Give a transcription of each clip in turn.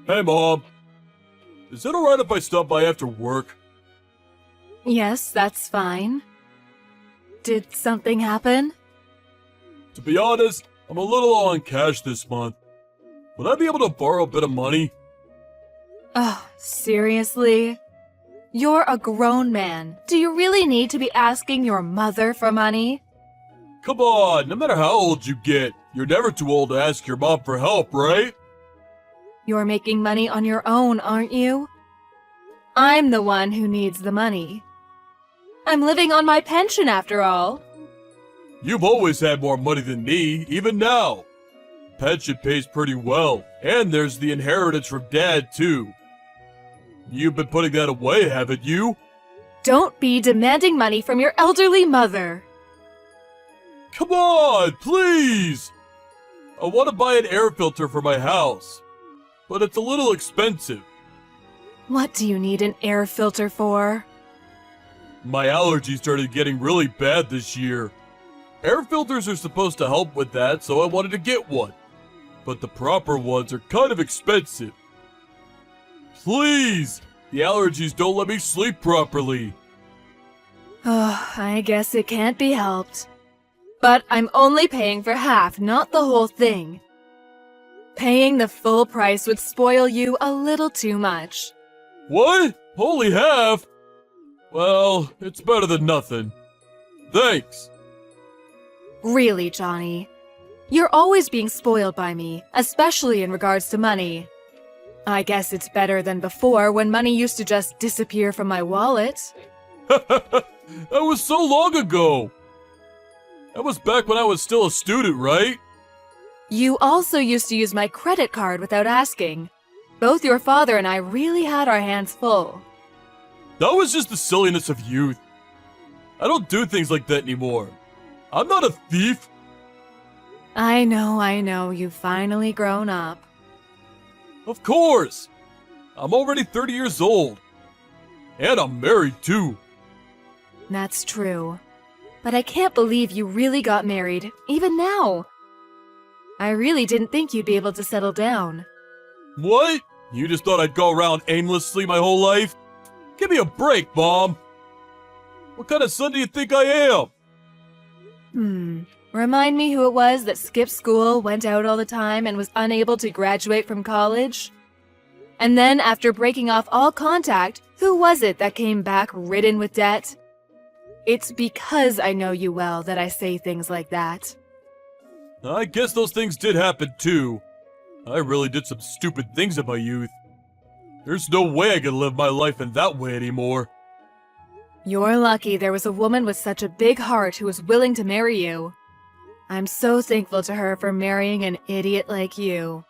Hey, Mom. Is it alright if I stop by after work? Yes, that's fine. Did something happen? To be honest, I'm a little low on cash this month. Would I be able to borrow a bit of money? Oh, seriously? You're a grown man. Do you really need to be asking your mother for money? Come on, no matter how old you get, you're never too old to ask your mom for help, right? You're making money on your own, aren't you? I'm the one who needs the money. I'm living on my pension after all. You've always had more money than me, even now. Pension pays pretty well, and there's the inheritance from Dad, too. You've been putting that away, haven't you? Don't be demanding money from your elderly mother. Come on, please! I want to buy an air filter for my house, but it's a little expensive. What do you need an air filter for? My allergies started getting really bad this year. Air filters are supposed to help with that, so I wanted to get one. But the proper ones are kind of expensive. Please! The allergies don't let me sleep properly. Oh, I guess it can't be helped. But I'm only paying for half, not the whole thing. Paying the full price would spoil you a little too much. What? Only half? Well, it's better than nothing. Thanks. Really, Johnny. You're always being spoiled by me, especially in regards to money. I guess it's better than before when money used to just disappear from my wallet. That was so long ago. That was back when I was still a student, right? You also used to use my credit card without asking. Both your father and I really had our hands full. That was just the silliness of youth. I don't do things like that anymore. I'm not a thief. I know, you've finally grown up. Of course. I'm already 30 years old. And I'm married too. That's true. But I can't believe you really got married, even now. I really didn't think you'd be able to settle down. What? You just thought I'd go around aimlessly my whole life? Give me a break, Mom. What kind of son do you think I am? Remind me who it was that skipped school, went out all the time, and was unable to graduate from college? And then, after breaking off all contact, who was it that came back ridden with debt? It's because I know you well that I say things like that. I guess those things did happen too. I really did some stupid things in my youth. There's no way I can live my life in that way anymore. You're lucky there was a woman with such a big heart who was willing to marry you. I'm so thankful to her for marrying an idiot like you.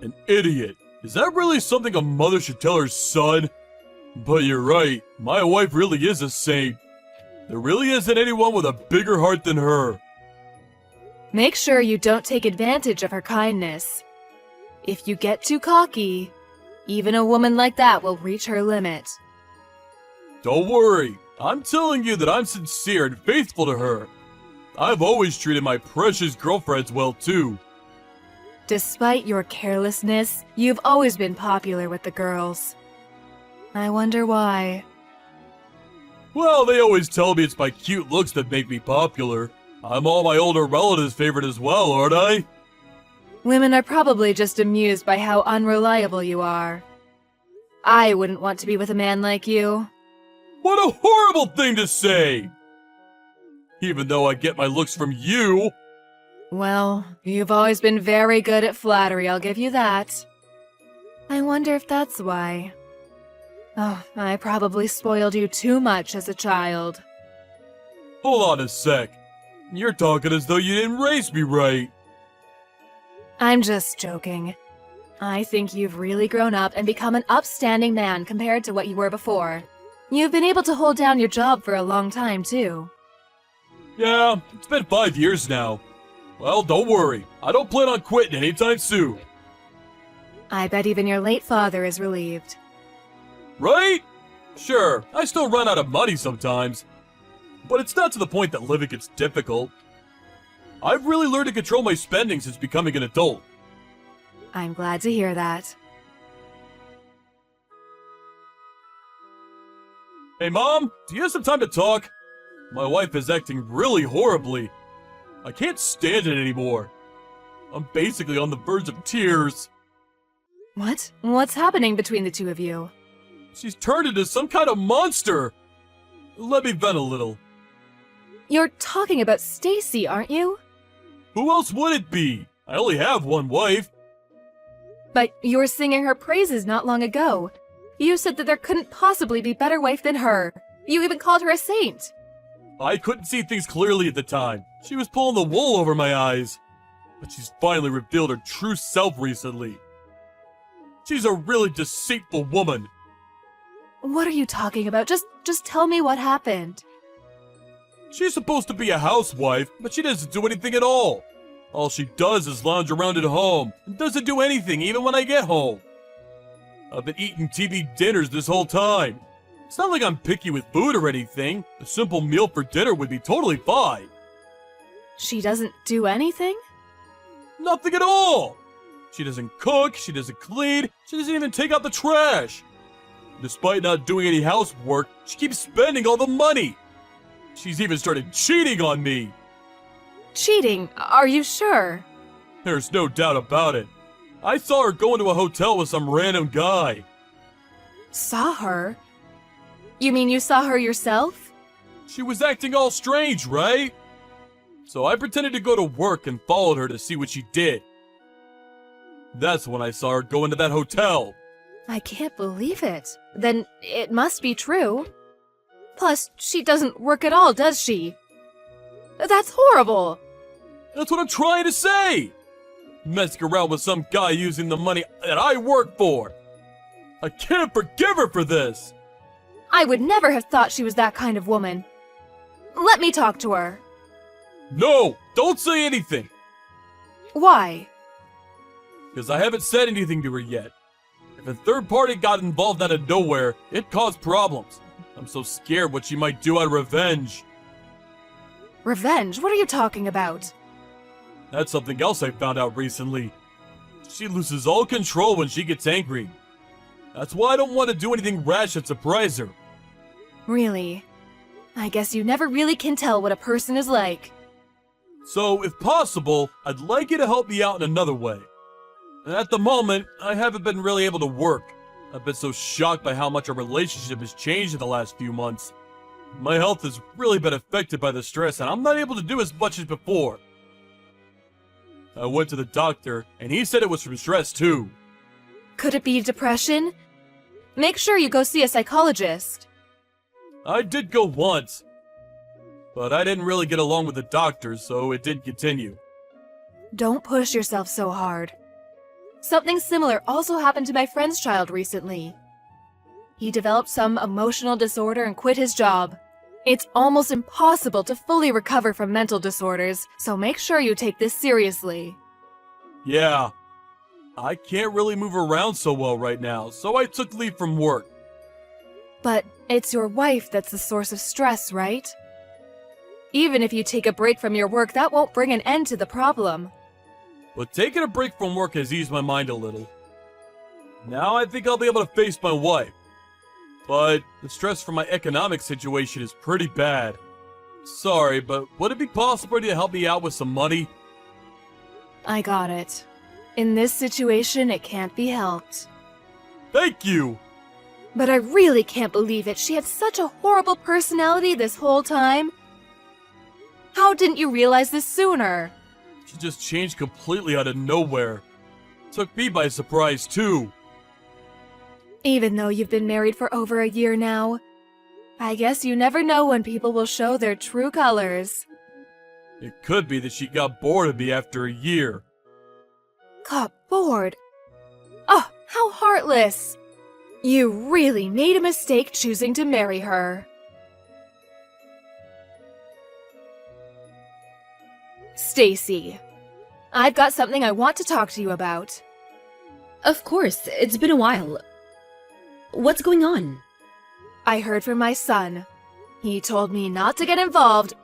An idiot? Is that really something a mother should tell her son? But you're right, my wife really is a saint. There really isn't anyone with a bigger heart than her. Make sure you don't take advantage of her kindness. If you get too cocky, even a woman like that will reach her limit. Don't worry, I'm telling you that I'm sincere and faithful to her. I've always treated my precious girlfriends well too. Despite your carelessness, you've always been popular with the girls. I wonder why. Well, they always tell me it's my cute looks that make me popular. I'm all my older relatives' favorite as well, aren't I? Women are probably just amused by how unreliable you are. I wouldn't want to be with a man like you. What a horrible thing to say! Even though I get my looks from you. Well, you've always been very good at flattery, I'll give you that. I wonder if that's why. Oh, I probably spoiled you too much as a child. Hold on a sec. You're talking as though you didn't raise me right. I'm just joking. I think you've really grown up and become an upstanding man compared to what you were before. You've been able to hold down your job for a long time, too. Yeah, it's been 5 years now. Well, don't worry. I don't plan on quitting anytime soon. I bet even your late father is relieved. Right? Sure, I still run out of money sometimes. But it's not to the point that living gets difficult. I've really learned to control my spending since becoming an adult. I'm glad to hear that. Hey Mom, do you have some time to talk? My wife is acting really horribly. I can't stand it anymore. I'm basically on the verge of tears. What? What's happening between the two of you? She's turned into some kind of monster. Let me vent a little. You're talking about Stacy, aren't you? Who else would it be? I only have one wife. But you were singing her praises not long ago. You said that there couldn't possibly be better wife than her. You even called her a saint. I couldn't see things clearly at the time. She was pulling the wool over my eyes. But she's finally revealed her true self recently. She's a really deceitful woman. What are you talking about? Just tell me what happened. She's supposed to be a housewife, but she doesn't do anything at all. All she does is lounge around at home and doesn't do anything even when I get home. I've been eating TV dinners this whole time. It's not like I'm picky with food or anything. A simple meal for dinner would be totally fine. She doesn't do anything? Nothing at all! She doesn't cook, she doesn't clean, she doesn't even take out the trash. Despite not doing any housework, she keeps spending all the money. She's even started cheating on me. Cheating? Are you sure? There's no doubt about it. I saw her go into a hotel with some random guy. Saw her? You mean you saw her yourself? She was acting all strange, right? So I pretended to go to work and followed her to see what she did. That's when I saw her go into that hotel. I can't believe it. Then it must be true. Plus, she doesn't work at all, does she? That's horrible. That's what I'm trying to say. Messing around with some guy using the money that I work for. I can't forgive her for this. I would never have thought she was that kind of woman. Let me talk to her. No, don't say anything. Why? Because I haven't said anything to her yet. If a third party got involved out of nowhere, it caused problems. I'm so scared what she might do out of revenge. Revenge? What are you talking about? That's something else I found out recently. She loses all control when she gets angry. That's why I don't want to do anything rash that surprise her. Really? I guess you never really can tell what a person is like. So, if possible, I'd like you to help me out in another way. At the moment, I haven't been really able to work. I've been so shocked by how much our relationship has changed in the last few months. My health has really been affected by the stress, and I'm not able to do as much as before. I went to the doctor, and he said it was from stress too. Could it be depression? Make sure you go see a psychologist. I did go once, but I didn't really get along with the doctor, so it did continue. Don't push yourself so hard. Something similar also happened to my friend's child recently. He developed some emotional disorder and quit his job. It's almost impossible to fully recover from mental disorders, so make sure you take this seriously. Yeah, I can't really move around so well right now, so I took leave from work. But it's your wife that's the source of stress, right? Even if you take a break from your work, that won't bring an end to the problem. But taking a break from work has eased my mind a little. Now I think I'll be able to face my wife. But the stress from my economic situation is pretty bad. Sorry, but would it be possible to help me out with some money? I got it. In this situation, it can't be helped. Thank you! But I really can't believe it. She had such a horrible personality this whole time. How didn't you realize this sooner? She just changed completely out of nowhere. Took me by surprise too. Even though you've been married for over a year now, I guess you never know when people will show their true colors. It could be that she got bored of me after a year. Got bored? Oh, how heartless! You really made a mistake choosing to marry her. Stacy, I've got something I want to talk to you about. Of course, it's been a while. What's going on? I heard from my son. He told me not to get involved,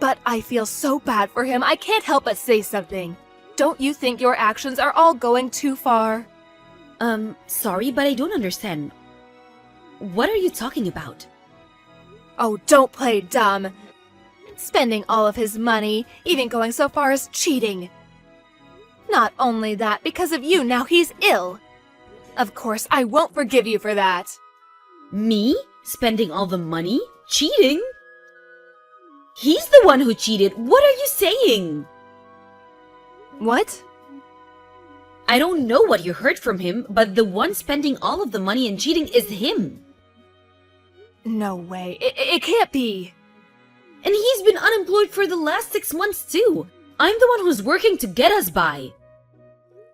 but I feel so bad for him I can't help but say something. Don't you think your actions are all going too far? Sorry, but I don't understand. What are you talking about? Oh, don't play dumb. Spending all of his money, even going so far as cheating. Not only that, because of you, now he's ill. Of course, I won't forgive you for that. Me? Spending all the money? Cheating? He's the one who cheated. What are you saying? What? I don't know what you heard from him, but the one spending all of the money and cheating is him. No way. It can't be. And he's been unemployed for the last 6 months too. I'm the one who's working to get us by.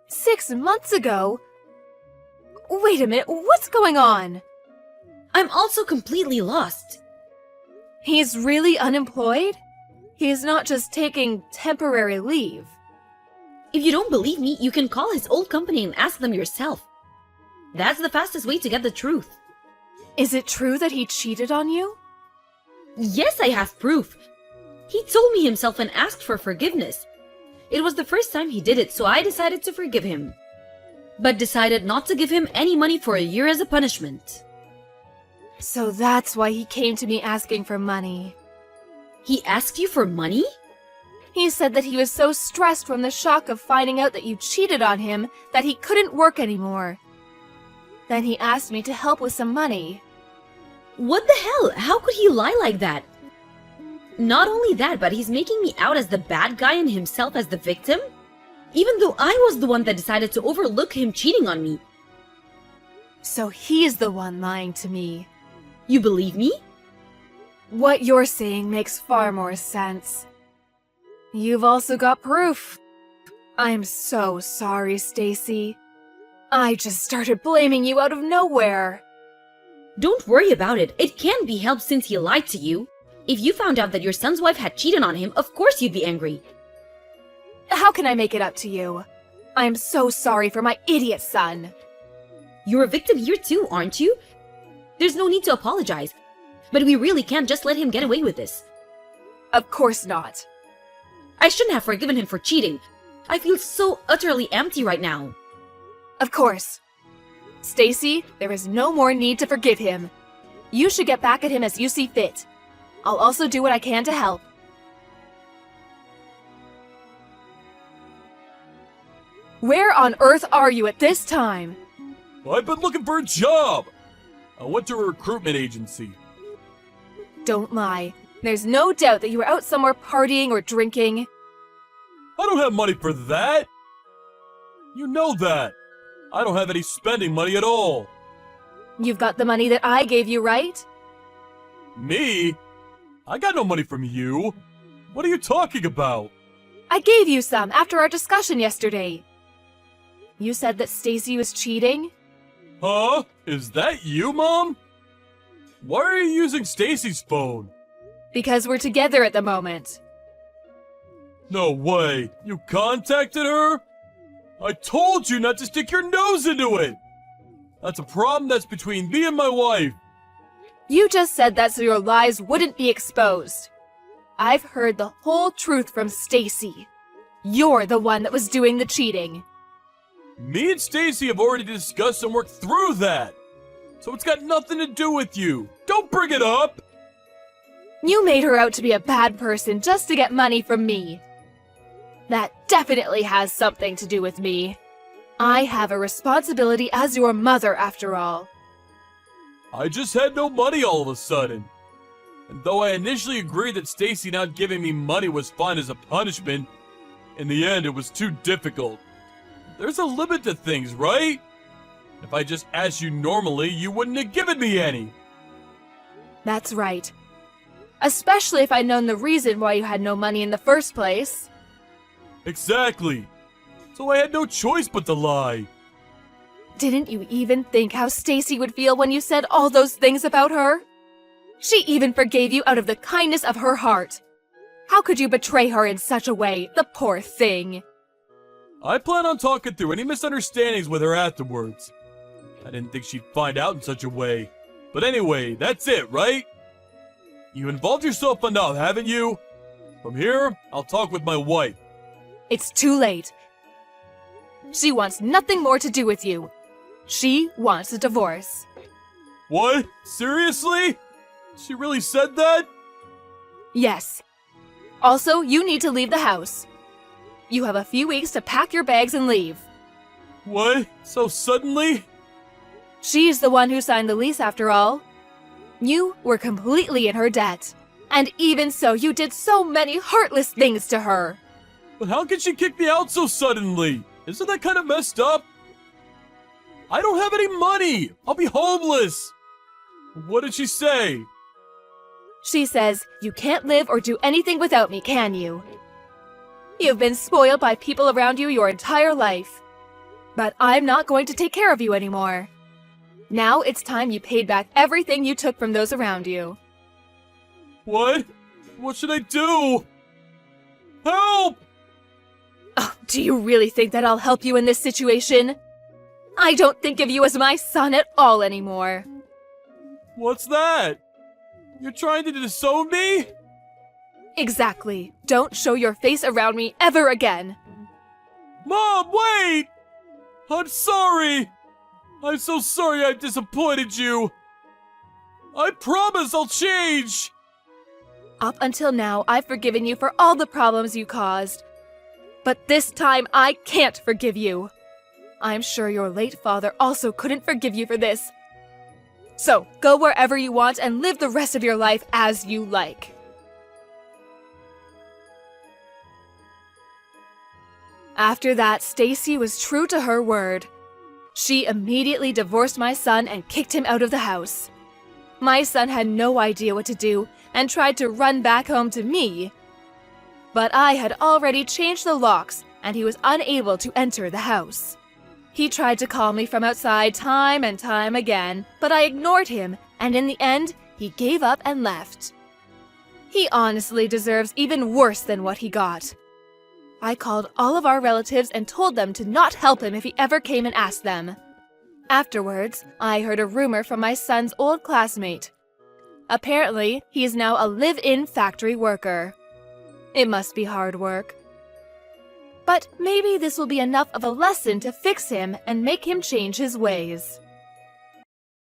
6 months ago? Wait a minute, what's going on? I'm also completely lost. He's really unemployed? He's not just taking temporary leave. If you don't believe me, you can call his old company and ask them yourself. That's the fastest way to get the truth. Is it true that he cheated on you? Yes, I have proof. He told me himself and asked for forgiveness. It was the first time he did it, so I decided to forgive him. But decided not to give him any money for a year as a punishment. So that's why he came to me asking for money. He asked you for money? He said that he was so stressed from the shock of finding out that you cheated on him that he couldn't work anymore. Then he asked me to help with some money. What the hell? How could he lie like that? Not only that, but he's making me out as the bad guy and himself as the victim? Even though I was the one that decided to overlook him cheating on me. So he's the one lying to me. You believe me? What you're saying makes far more sense. You've also got proof. I'm so sorry, Stacy. I just started blaming you out of nowhere. Don't worry about it. It can't be helped since he lied to you. If you found out that your son's wife had cheated on him, of course you'd be angry. How can I make it up to you? I'm so sorry for my idiot son. You're a victim here too, aren't you? There's no need to apologize. But we really can't just let him get away with this. Of course not. I shouldn't have forgiven him for cheating. I feel so utterly empty right now. Of course. Stacy, there is no more need to forgive him. You should get back at him as you see fit. I'll also do what I can to help. Where on earth are you at this time? I've been looking for a job. I went to a recruitment agency. Don't lie. There's no doubt that you were out somewhere partying or drinking. I don't have money for that. You know that. I don't have any spending money at all. You've got the money that I gave you, right? Me? I got no money from you. What are you talking about? I gave you some after our discussion yesterday. You said that Stacy was cheating? Huh? Is that you, Mom? Why are you using Stacy's phone? Because we're together at the moment. No way. You contacted her? I told you not to stick your nose into it. That's a problem that's between me and my wife. You just said that so your lies wouldn't be exposed. I've heard the whole truth from Stacy. You're the one that was doing the cheating. Me and Stacy have already discussed and worked through that. So it's got nothing to do with you. Don't bring it up. You made her out to be a bad person just to get money from me. That definitely has something to do with me. I have a responsibility as your mother, after all. I just had no money all of a sudden. And though I initially agreed that Stacy not giving me money was fine as a punishment, in the end it was too difficult. There's a limit to things, right? If I just asked you normally, you wouldn't have given me any. That's right. Especially if I'd known the reason why you had no money in the first place. Exactly. So I had no choice but to lie. Didn't you even think how Stacy would feel when you said all those things about her? She even forgave you out of the kindness of her heart. How could you betray her in such a way, the poor thing? I plan on talking through any misunderstandings with her afterwards. I didn't think she'd find out in such a way. But anyway, that's it, right? You involved yourself enough, haven't you? From here, I'll talk with my wife. It's too late. She wants nothing more to do with you. She wants a divorce. What? Seriously? She really said that? Yes. Also, you need to leave the house. You have a few weeks to pack your bags and leave. What? So suddenly? She's the one who signed the lease after all. You were completely in her debt. And even so, you did so many heartless things to her. But how could she kick me out so suddenly? Isn't that kind of messed up? I don't have any money! I'll be homeless! What did she say? She says, you can't live or do anything without me, can you? You've been spoiled by people around you your entire life. But I'm not going to take care of you anymore. Now it's time you paid back everything you took from those around you. What? What should I do? Help! Oh, do you really think that I'll help you in this situation? I don't think of you as my son at all anymore. What's that? You're trying to disown me? Exactly. Don't show your face around me ever again. Mom, wait! I'm sorry! I'm so sorry I disappointed you! I promise I'll change! Up until now, I've forgiven you for all the problems you caused. But this time, I can't forgive you. I'm sure your late father also couldn't forgive you for this. So, go wherever you want and live the rest of your life as you like. After that, Stacy was true to her word. She immediately divorced my son and kicked him out of the house. My son had no idea what to do and tried to run back home to me. But I had already changed the locks and he was unable to enter the house. He tried to call me from outside time and time again, but I ignored him, and in the end, he gave up and left. He honestly deserves even worse than what he got. I called all of our relatives and told them to not help him if he ever came and asked them. Afterwards, I heard a rumor from my son's old classmate. Apparently, he is now a live-in factory worker. It must be hard work. But maybe this will be enough of a lesson to fix him and make him change his ways.